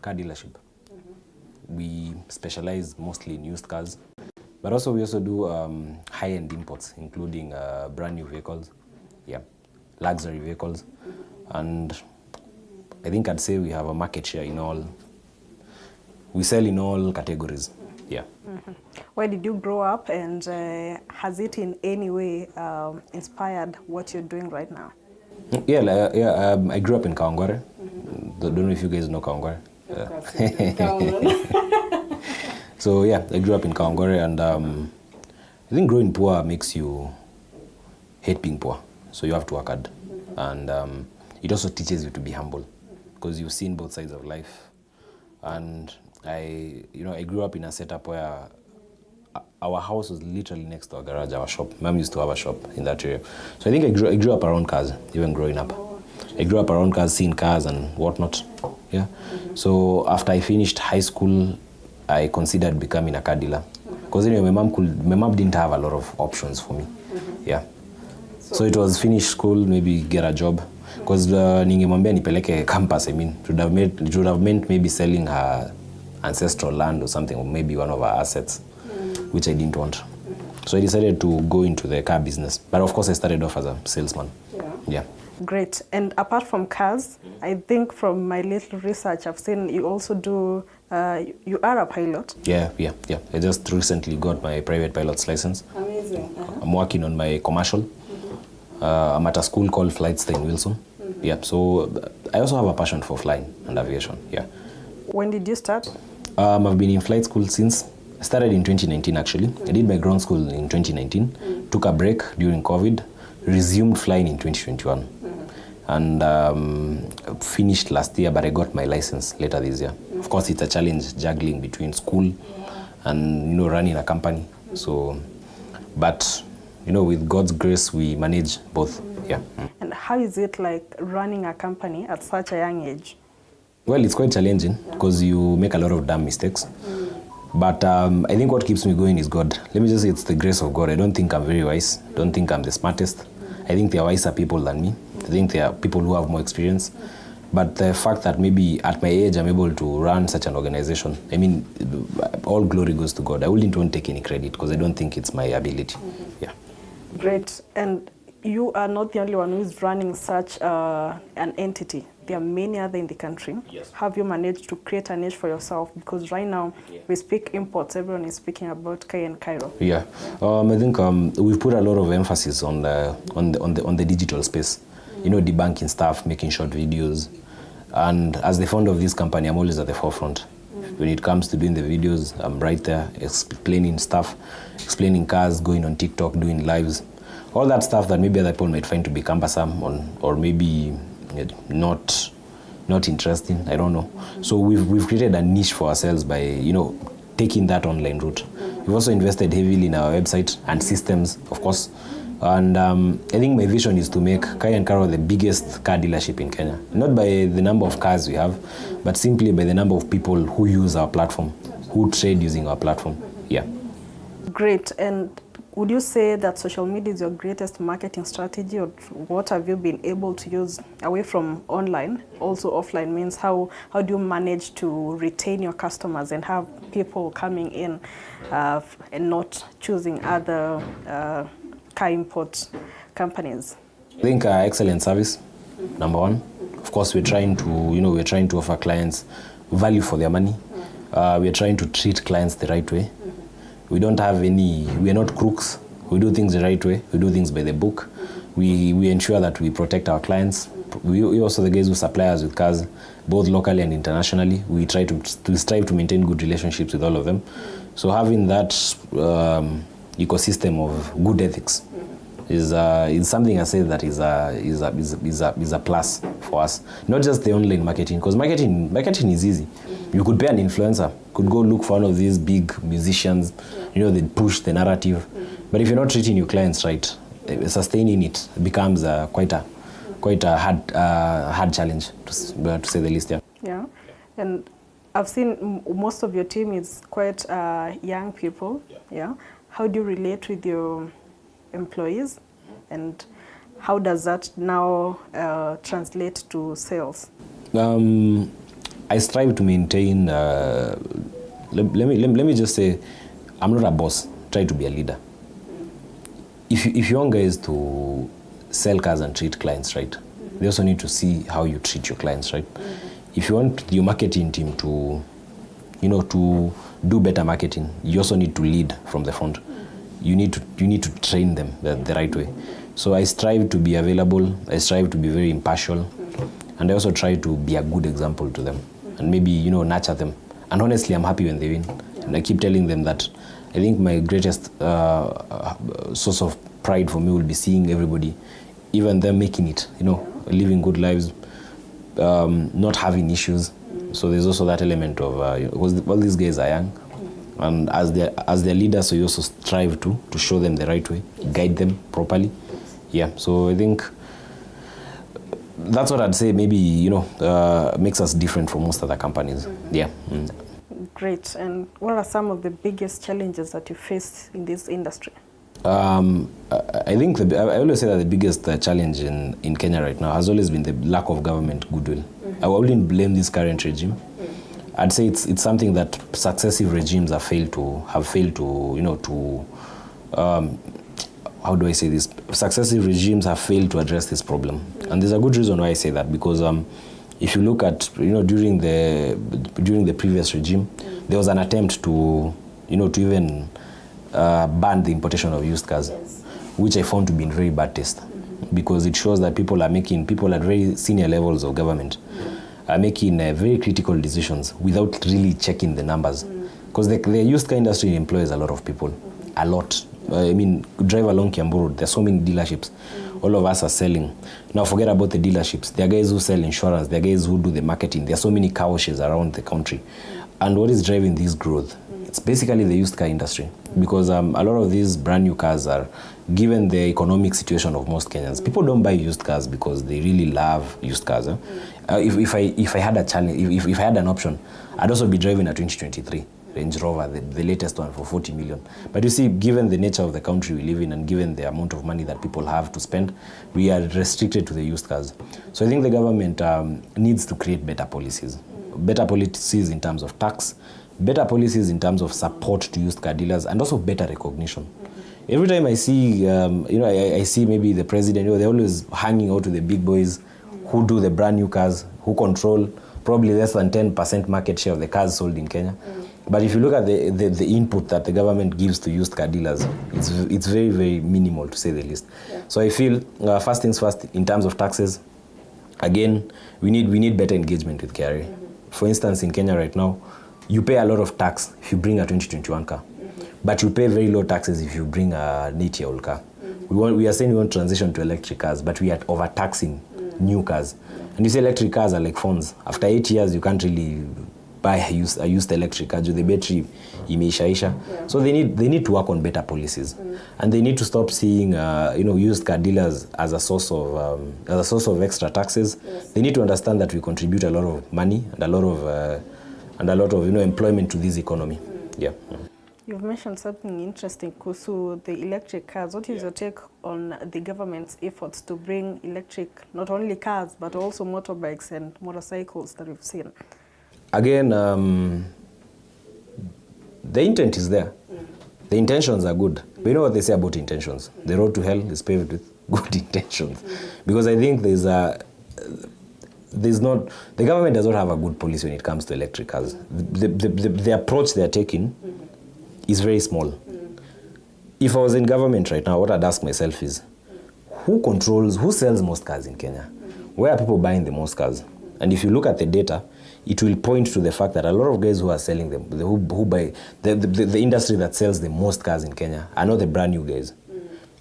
car dealership. We specialize mostly in used cars, but also we also do high-end imports, including brand new vehicles, luxury vehicles, and I think I'd say we have a market share in all. We sell in all categories. Yeah. Where did you grow up, and has it in any way inspired what you're doing right now? I grew up in Kawangware. Don't know if you guys know Kawangware. So yeah, I grew up in Kawangware, and I think growing poor makes you hate being poor. So you have to work hard, and it also teaches you to be humble, because you've seen both sides of life. And I grew up in a setup where our house was literally next to our garage, our shop. Mom used to have a shop in that area. So I think I grew up around cars, even growing up. I grew up around cars, seeing cars and whatnot. Yeah. So after I finished high school, I considered becoming a car dealer. Because anyway, my mom didn't have a lot of options for me. Yeah. So it was finish school, maybe get a job. Because ningemwambia nipeleke campus, I mean, it would have meant maybe selling her ancestral land or something, or maybe one of her assets, which I didn't want. So I decided to go into the car business. But of course, I started off as a salesman. Yeah. Great. And apart from cars, I think from my little research, I've seen you also do, you are a pilot. Yeah. I just recently got my private pilot's license. Amazing. I'm working on my commercial. I'm at a school called Flightstein Wilson. Yeah, so I also have a passion for flying and aviation. Yeah. When did you start? I've been in flight school since. I started in 2019 actually. I did my ground school in 2019, took a break during COVID, resumed flying in 2021, and finished last year, but I got my license later this year. Of course, it's a challenge juggling between school and running a company. So, but with God's grace, we manage both. Yeah. And how is it like running a company at such a young age? Well, it's quite challenging because you make a lot of dumb mistakes. But I think what keeps me going is God. Let me just say it's the grace of God. I don't think I'm very wise. Don't think I'm the smartest. I think there are wiser people than me. I think there are people who have more experience. But the fact that maybe at my age I'm able to run such an organization, I mean, all glory goes to God. I wouldn't want to take any credit because I don't think it's my ability. Yeah. Great. And you are not the only one who is running such an entity. There are many other in the country. Yes. Have you managed to create a niche for yourself? Because right now we speak imports. Everyone is speaking about Kairo. Yeah. I think we've put a lot of emphasis on the digital space. Debunking stuff, making short videos, and as the founder of this company, I'm always at the forefront. When it comes to doing the videos, I'm right there explaining stuff, explaining cars, going on TikTok, doing lives. All that stuff that maybe other people might find to be cumbersome or maybe not interesting, I don't know. So we've created a niche for ourselves by taking that online route. We've also invested heavily in our website and systems, of course. And I think my vision is to make Kairo the biggest car dealership in Kenya. Not by the number of cars we have, but simply by the number of people who use our platform, who trade using our platform. Yeah. Great. And would you say that social media is your greatest marketing strategy, or what have you been able to use away from online? Also offline means how do you manage to retain your customers and have people coming in and not choosing other car import companies? I think excellent service, number one. Of course, we're trying to offer clients value for their money. We're trying to treat clients the right way. We are not crooks. We do things the right way. We do things by the book. We ensure that we protect our clients. We also the guys who supply us with cars, both locally and internationally. We strive to maintain good relationships with all of them. So having that ecosystem of good ethics is something I say that is a plus for us. Not just the online marketing, because marketing is easy. You could pay an influencer, could go look for one of these big musicians, they push the narrative. But if you're not treating your clients right, sustaining it becomes quite a hard challenge, to say the least. Yeah, and I've seen most of your team is quite young people. Yeah. How do you relate with your employees, and how does that now translate to sales? I strive to maintain, let me just say, I'm not a boss, try to be a leader. If you want guys to sell cars and treat clients right, they also need to see how you treat your clients right. If you want your marketing team to, to do better marketing, you also need to lead from the front. You need to train them the right way. So I strive to be available, I strive to be very impartial, and I also try to be a good example to them, and maybe, nurture them. And honestly, I'm happy when they win. And I keep telling them that I think my greatest source of pride for me will be seeing everybody, even them making it, living good lives, not having issues. So there's also that element of, all these guys are young, and as their leaders, so you also strive to show them the right way, guide them properly. Yeah, so I think that's what I'd say maybe, makes us different from most other companies. Yeah. Great. And what are some of the biggest challenges that you face in this industry? I think I always say that the biggest challenge in Kenya right now has always been the lack of government goodwill. I wouldn't blame this current regime. I'd say it's something that successive regimes have failed to how do I say this? Successive regimes have failed to address this problem, and there's a good reason why I say that, because if you look at during the previous regime, there was an attempt to even ban the importation of used cars, which I found to be in very bad taste, because it shows that people at very senior levels of government are making very critical decisions without really checking the numbers, because the used car industry employs a lot of people, a lot. I mean, drive along Kiambu Road, there's so many dealerships. All of us are selling. Now forget about the dealerships. There are guys who sell insurance. There are guys who do the marketing. There are so many car washes around the country. And what is driving this growth? It's basically the used car industry. Because a lot of these brand new cars are, given the economic situation of most Kenyans, people don't buy used cars because they really love used cars. If I had a challenge, if I had an option, I'd also be driving a 2023. Range Rover, the latest one for 40 million. But you see, given the nature of the country we live in and given the amount of money that people have to spend, we are restricted to the used cars. So I think the government needs to create better policies. Better policies in terms of tax, better policies in terms of support to used car dealers, and also better recognition. Every time I see, I see maybe the president, they're always hanging out to the big boys who do the brand new cars, who control probably less than 10% market share of the cars sold in Kenya. But if you look at the input that the government gives to used car dealers, it's very, very minimal, to say the least. Yeah. So I feel, first things first, in terms of taxes, again, we need better engagement with KRA. For instance, in Kenya right now, you pay a lot of tax if you bring a 2021 car, but you pay very low taxes if you bring an 8-year-old car. We are saying we want to transition to electric cars, but we are overtaxing new cars. And you say electric cars are like phones. After 8 years, you can't really buy a used electric car. The battery imeishaisha. Yeah. So they need to work on better policies, and they need to stop seeing used car dealers as a source of extra taxes. Yes. They need to understand that we contribute a lot of money and a lot of employment to this economy. Yeah. You've mentioned something interesting, Kusu, the electric cars. What is your take on the government's efforts to bring electric, not only cars, but also motorbikes and motorcycles that we've seen? Again, the intent is there. The intentions are good. But you know what they say about intentions? The road to hell is paved with good intentions. Because I think the government does not have a good policy when it comes to electric cars. The approach they are taking is very small. If I was in government right now, what I'd ask myself is, who sells most cars in Kenya? Where are people buying the most cars? And if you look at the data, it will point to the fact that a lot of guys who are selling them, who buy, the industry that sells the most cars in Kenya are not the brand new guys.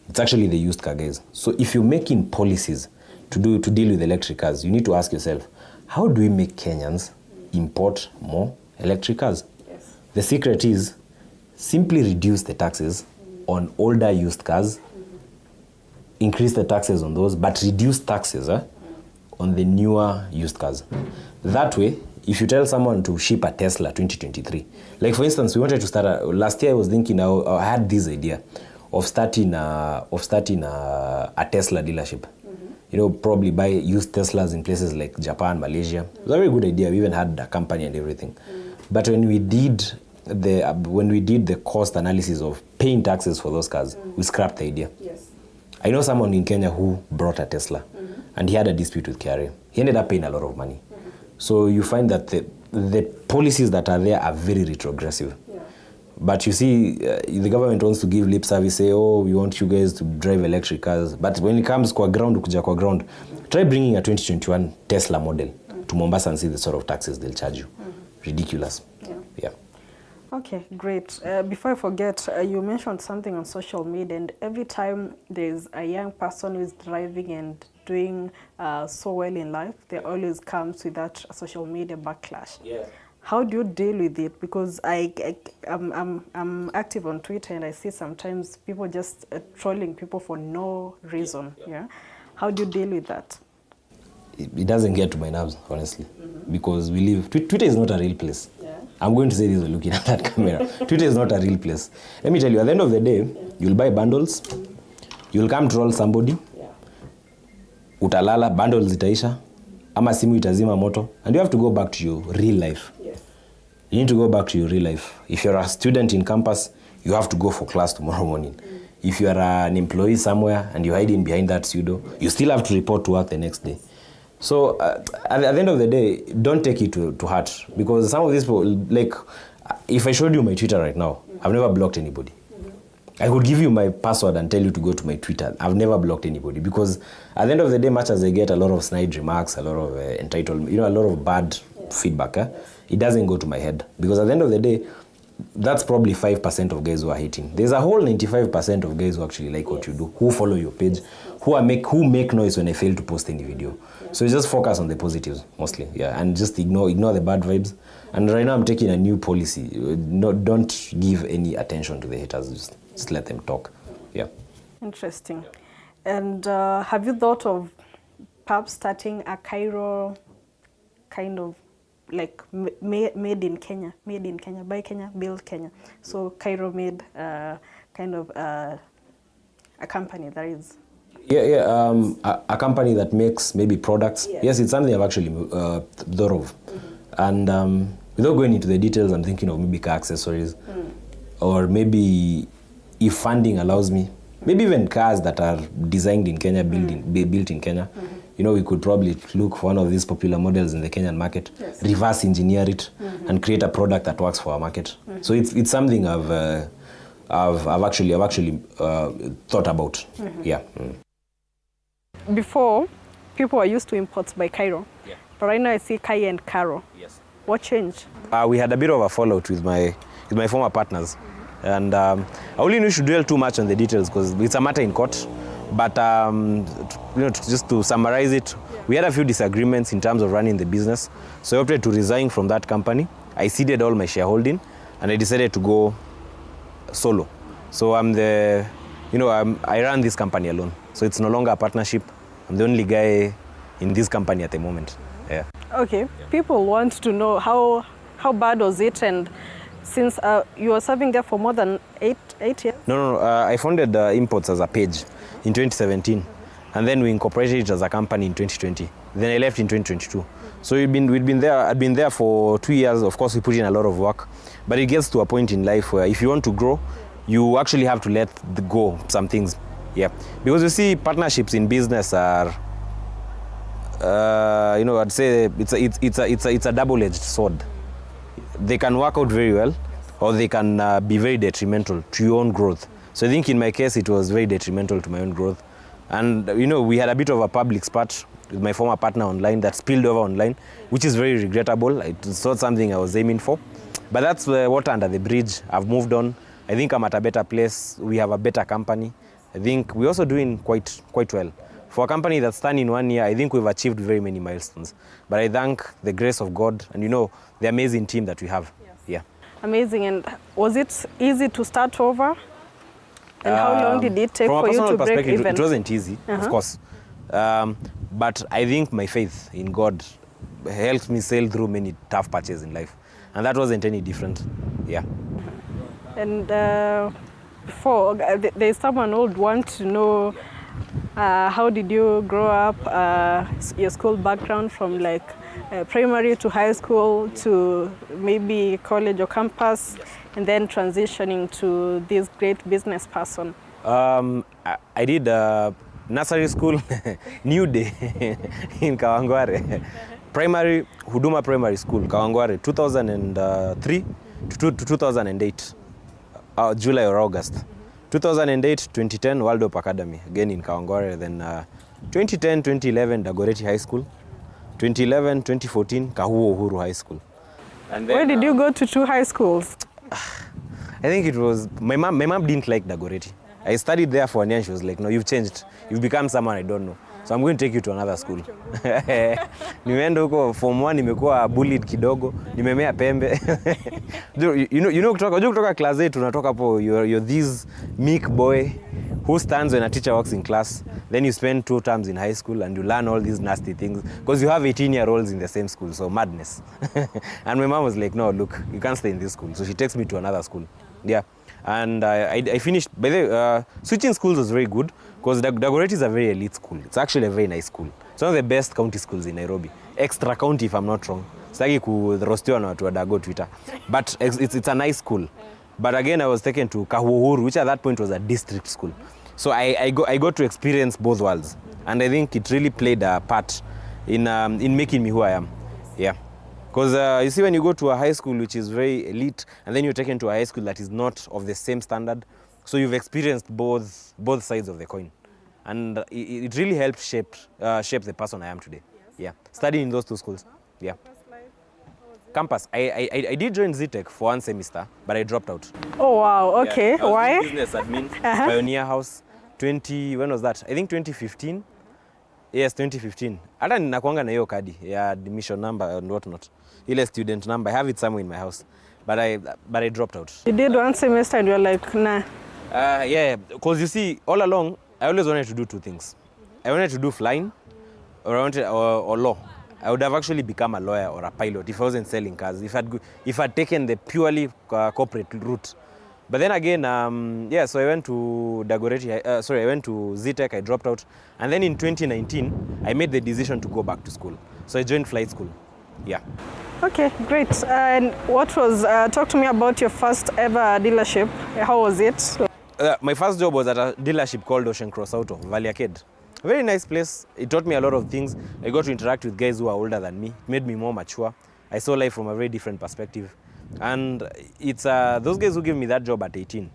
It's actually the used car guys. So if you're making policies to deal with electric cars, you need to ask yourself, how do we make Kenyans import more electric cars? Yes. The secret is simply reduce the taxes on older used cars, increase the taxes on those, but reduce taxes on the newer used cars. That way, if you tell someone to ship a Tesla 2023, like for instance, we wanted to start, last year I was thinking, I had this idea of starting a Tesla dealership. probably buy used Teslas in places like Japan, Malaysia. It was a very good idea. We even had a company and everything. But when we did the cost analysis of paying taxes for those cars, we scrapped the idea. Yes. I know someone in Kenya who brought a Tesla, and he had a dispute with KRA. He ended up paying a lot of money. So you find that the policies that are there are very retrogressive. Yeah. But you see, the government wants to give lip service, say, oh, we want you guys to drive electric cars. But when it comes kwa ground, try bringing a 2021 Tesla model to Mombasa and see the sort of taxes they'll charge you. Ridiculous. Yeah. Okay, great. Before I forget, you mentioned something on social media, and every time there's a young person who is driving and doing so well in life, there always comes with that social media backlash. Yeah. How do you deal with it? Because I'm active on Twitter, and I see sometimes people just trolling people for no reason. Yeah. How do you deal with that? It doesn't get to my nerves, honestly, because we live. Twitter is not a real place. Yeah. I'm going to say this when looking at that camera. Twitter is not a real place. Let me tell you, at the end of the day, you'll buy bundles, you'll come troll somebody, utalala, bundles itaisha, ama simu itazima moto, and you have to go back to your real life. Yes. You need to go back to your real life. If you're a student in campus, you have to go for class tomorrow morning. If you're an employee somewhere and you're hiding behind that pseudo, you still have to report to work the next day. So at the end of the day, don't take it to heart, because some of these people, like, if I showed you my Twitter right now, I've never blocked anybody. I could give you my password and tell you to go to my Twitter. I've never blocked anybody, because at the end of the day, much as I get a lot of snide remarks, a lot of entitlement, a lot of bad feedback, it doesn't go to my head, because at the end of the day, that's probably 5% of guys who are hating. There's a whole 95% of guys who actually like what you do, who follow your page, who make noise when I fail to post any video. So just focus on the positives mostly, and just ignore the bad vibes. And right now I'm taking a new policy. Don't give any attention to the haters. Just let them talk. Yeah. Interesting. And have you thought of perhaps starting a Cairo kind of like made in Kenya, buy Kenya, build Kenya? So Cairo made kind of a company that is. A company that makes maybe products. Yes, it's something I've actually thought of. And without going into the details, I'm thinking of maybe car accessories, or maybe if funding allows me, maybe even cars that are designed in Kenya, built in Kenya. We could probably look for one of these popular models in the Kenyan market, reverse engineer it, and create a product that works for our market. So it's something I've actually thought about. Yeah. Before, people were used to imports by Cairo, but right now I see Kai and Caro. Yes. What changed? We had a bit of a fallout with my former partners, and I only knew to dwell too much on the details because it's a matter in court. But just to summarize it, we had a few disagreements in terms of running the business. So I opted to resign from that company. I ceded all my shareholding, and I decided to go solo. So I run this company alone. So it's no longer a partnership. I'm the only guy in this company at the moment. Yeah. Okay. People want to know how bad was it, and since you were serving there for more than eight years? No. I founded Imports as a page in 2017, and then we incorporated it as a company in 2020. Then I left in 2022. So I'd been there for 2 years. Of course, we put in a lot of work, but it gets to a point in life where if you want to grow, you actually have to let go some things. Yeah, because you see, partnerships in business are, I'd say it's a double-edged sword. They can work out very well, or they can be very detrimental to your own growth. So I think in my case, it was very detrimental to my own growth. And, we had a bit of a public spat with my former partner online that spilled over online, which is very regrettable. It's not something I was aiming for. But that's water under the bridge. I've moved on. I think I'm at a better place. We have a better company. I think we're also doing quite well. For a company that's done in 1 year, I think we've achieved very many milestones. But I thank the grace of God and, the amazing team that we have. Yes. Yeah. Amazing. And was it easy to start over? And how long did it take for you to break even? It wasn't easy, of course. But I think my faith in God helped me sail through many tough patches in life. And that wasn't any different. Yeah. And before, there's someone who would want to know How did you grow up? Your school background from like primary to high school to maybe college or campus, and then transitioning to this great business person. I did nursery school, New Day in Kawangware. Primary, Huduma Primary School, Kawangware, 2003 to 2008, July or August. 2008, 2010, World Up Academy, again in Kawangware. Then 2010, 2011, Dagoretti High School. 2011, 2014, Kahuo Uhuru High School. And then, where did you go to two high schools? I think it was, my mom didn't like Dagoretti. I studied there for 1 year and she was like, no, you've changed. You've become someone I don't know. So I'm going to take you to another school. Nimeenda huko form 1 nimekuwa bullied kidogo, nimemea pembe. you know kutoka class 8 unatoka hapo you're this meek boy who stands when a teacher walks in class. Then you spend 2 terms in high school and you learn all these nasty things because you have 18-year-olds in the same school, so madness. And my mom was like, no, look, you can't stay in this school. So she takes me to another school. Yeah. And I finished, by the way, switching schools was very good because Dagoretti is a very elite school. It's actually a very nice school. It's one of the best county schools in Nairobi. Extra county, if I'm not wrong. Sitaki kurostiwa na watu wa Dago Twitter. But it's a nice school. But again, I was taken to Kahuhuru, which at that point was a district school. So I got to experience both worlds. And I think it really played a part in making me who I am. Yeah. Because you see, when you go to a high school which is very elite, and then you're taken to a high school that is not of the same standard, so you've experienced both sides of the coin. And it really helped shape the person I am today. Yeah. Studying in those 2 schools. Yeah. Campus. I did join ZTech for 1 semester, but I dropped out. Oh, wow. Okay. Yeah, why? Business admin, Pioneer House. When was that? I think 2015. Yes, 2015. Hata ninakuanga na hiyo kadi ya admission number and whatnot. Ile student number. I have it somewhere in my house. But I dropped out. You did 1 semester and you're like, nah. Yeah, because you see, all along, I always wanted to do 2 things. I wanted to do flying or law. I would have actually become a lawyer or a pilot if I wasn't selling cars, if I'd taken the purely corporate route. But then again, so I went to I went to ZTech, I dropped out. And then in 2019, I made the decision to go back to school. So I joined flight school. Yeah. Okay, great. And what was, talk to me about your first ever dealership. How was it? My first job was at a dealership called Ocean Cross Auto, Valley Arcade. Very nice place. It taught me a lot of things. I got to interact with guys who are older than me. It made me more mature. I saw life from a very different perspective. And it's those guys who gave me that job at 18,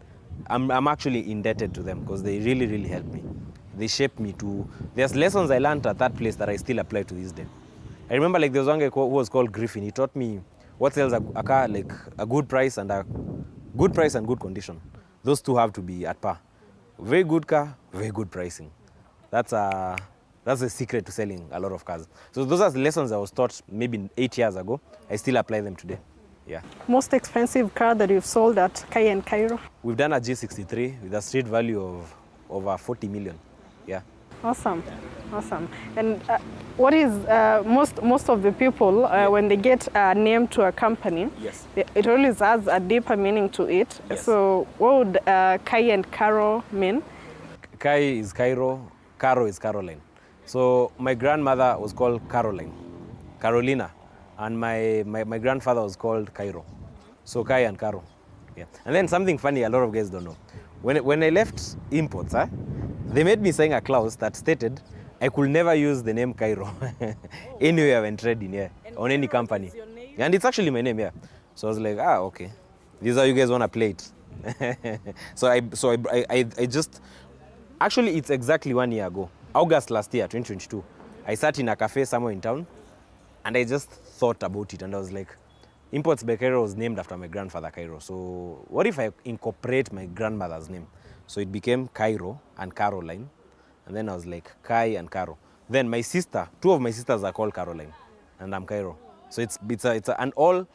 I'm actually indebted to them because they really, really helped me. They shaped me to... There's lessons I learned at that place that I still apply to this day. I remember like there was one guy who was called Griffin. He taught me what sells a car, like a good price and good condition. Those 2 have to be at par. Very good car, very good pricing. That's the secret to selling a lot of cars. So those are the lessons I was taught maybe 8 years ago. I still apply them today. Yeah. Most expensive car that you've sold at Kairo? We've done a G63 with a street value of over 40 million. Yeah. Awesome. And what is most of the people when they get a name to a company, yes, it always has a deeper meaning to it. Yes. So what would Kai and Caro mean? Kai is Cairo, Caro is Caroline. So my grandmother was called Carolina, and my grandfather was called Cairo. So Kai and Caro. Yeah. And then something funny a lot of guys don't know. When I left imports, they made me sign a clause that stated I could never use the name Cairo anywhere when trading, yeah, on any company. And it's actually my name, yeah. So I was like, okay. This is how you guys want to play it. So I just... Actually, it's exactly 1 year ago. August last year, 2022. I sat in a cafe somewhere in town and I just thought about it and I was like, Imports by Cairo was named after my grandfather Cairo. So what if I incorporate my grandmother's name? So it became Cairo and Caroline. And then I was like, Kai and Caro. Then my sister, 2 of my sisters are called Caroline. And I'm Cairo. So it's and all,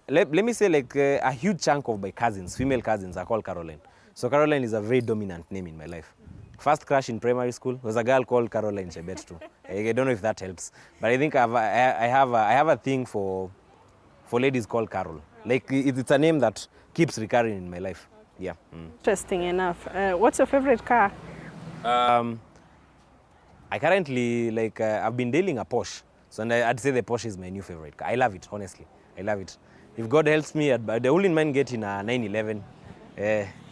let me say like a huge chunk of my cousins, female cousins are called Caroline. So Caroline is a very dominant name in my life. First crush in primary school was a girl called Caroline Chebet too. I don't know if that helps. But I think I have a thing for ladies called Carol. Like it's a name that keeps recurring in my life. Yeah. Interesting enough. What's your favorite car? I currently, like, I've been dealing a Porsche. So and I'd say the Porsche is my new favorite car. I love it, honestly. I love it. If God helps me, I wouldn't mind getting a 911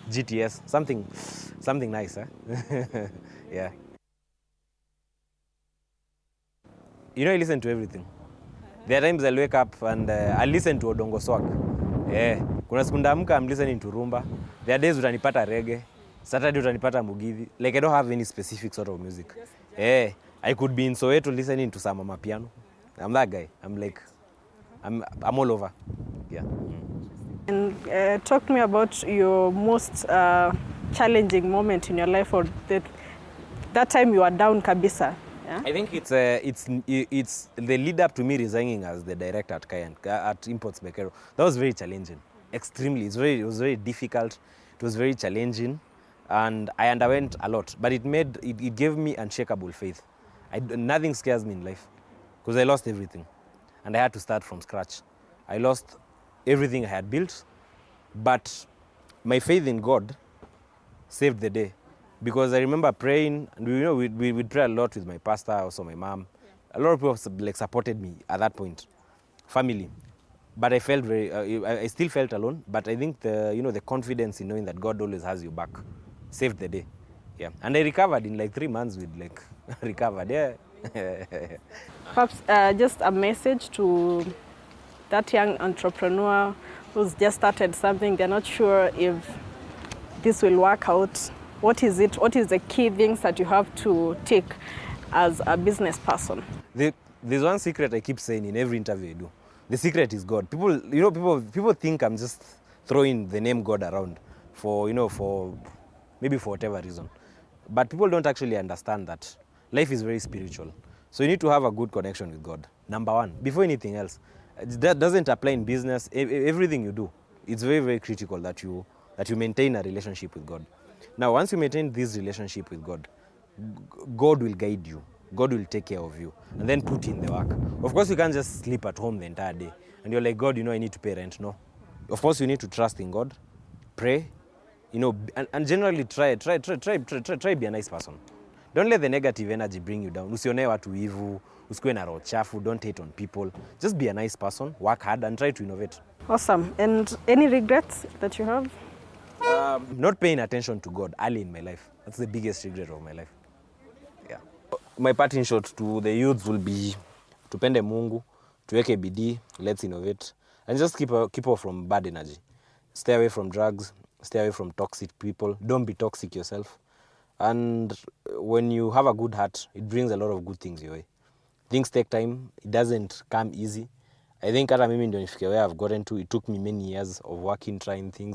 GTS, something nice, huh? Yeah. You know, I listen to everything. There are times I'll wake up and I'll listen to Odongo Swag. Yeah. Kuna siku ndaamka, I'm listening to rumba. There are days utanipata reggae. Saturday utanipata mugithi. Like, I don't have any specific sort of music. Yeah. I could be in Soweto listening to some Amapiano. I'm that guy. I'm like, I'm all over. Yeah. And talk to me about your most challenging moment in your life, or that time you are down kabisa. Yeah? I think it's the lead up to me resigning as the director at Imports Kairo. That was very challenging, extremely. It was very difficult. It was very challenging, and I underwent a lot. But it gave me unshakable faith. Nothing scares me in life, because I lost everything, and I had to start from scratch. I lost everything I had built, but my faith in God saved the day. Because I remember praying, and we'd pray a lot with my pastor, also my mom. Yeah. A lot of people like supported me at that point, family. But I felt I still felt alone. But I think the confidence in knowing that God always has you back saved the day. Yeah, and I recovered in like 3 months. Recovered. Yeah. Perhaps just a message to that young entrepreneur who's just started something. They're not sure if this will work out. What is it? What is the key things that you have to take as a business person? There's one secret I keep saying in every interview I do. The secret is God. People think I'm just throwing the name God around for maybe for whatever reason. But people don't actually understand that life is very spiritual. So you need to have a good connection with God. Number one, before anything else. That doesn't apply in business. Everything you do, it's very, very critical that you maintain a relationship with God. Now, once you maintain this relationship with God, God will guide you. God will take care of you, and then put in the work. Of course, you can't just sleep at home the entire day, and you're like, God, I need to pay rent. No. Of course, you need to trust in God, pray, and generally try be a nice person. Don't let the negative energy bring you down. Usione watu wivu, usikuwe na roho chafu, don't hate on people. Just be a nice person, work hard, and try to innovate. Awesome. And any regrets that you have? Not paying attention to God early in my life. That's the biggest regret of my life. Yeah. My parting shot to the youths will be tupende Mungu, tuweke bidii, let's innovate, and just keep off from bad energy. Stay away from drugs, stay away from toxic people. Don't be toxic yourself. And when you have a good heart, it brings a lot of good things your way. Things take time. It doesn't come easy. I think hata mimi ndio nifike where I've gotten to. It took me many years of working, trying things.